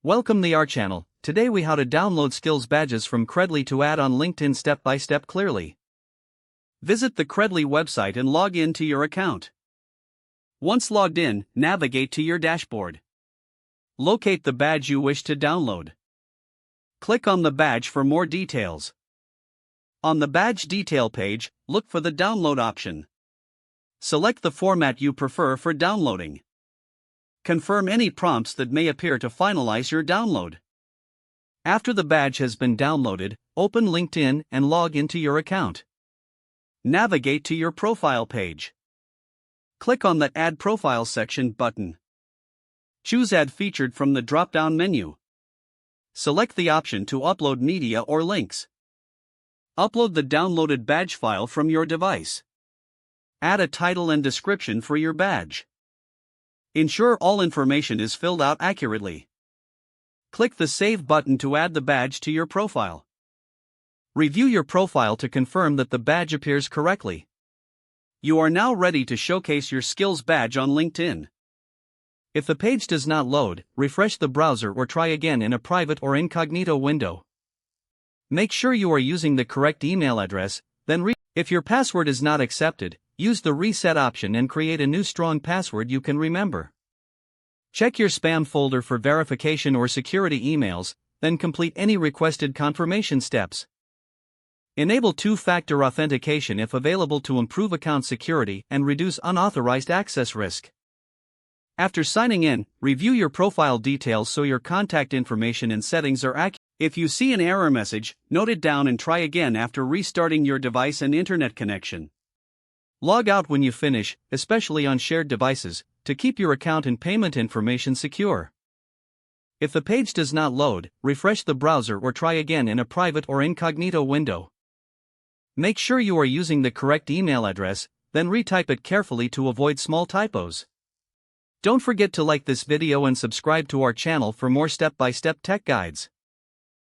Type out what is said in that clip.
Welcome to our channel. Today we how to download skills badges from Credly to add on LinkedIn step by step clearly. Visit the Credly website and log in to your account. Once logged in, navigate to your dashboard. Locate the badge you wish to download. Click on the badge for more details. On the badge detail page, look for the download option. Select the format you prefer for downloading. Confirm any prompts that may appear to finalize your download. After the badge has been downloaded, open LinkedIn and log into your account. Navigate to your profile page. Click on the Add Profile section button. Choose Add Featured from the drop-down menu. Select the option to upload media or links. Upload the downloaded badge file from your device. Add a title and description for your badge. Ensure all information is filled out accurately. Click the Save button to add the badge to your profile. Review your profile to confirm that the badge appears correctly. You are now ready to showcase your skills badge on LinkedIn. If the page does not load, refresh the browser or try again in a private or incognito window. Make sure you are using the correct email address, then if your password is not accepted, use the reset option and create a new strong password you can remember. Check your spam folder for verification or security emails, then complete any requested confirmation steps. Enable two-factor authentication if available to improve account security and reduce unauthorized access risk. After signing in, review your profile details so your contact information and settings are accurate. If you see an error message, note it down and try again after restarting your device and internet connection. Log out when you finish, especially on shared devices, to keep your account and payment information secure. If the page does not load, refresh the browser or try again in a private or incognito window. Make sure you are using the correct email address, then retype it carefully to avoid small typos. Don't forget to like this video and subscribe to our channel for more step-by-step tech guides.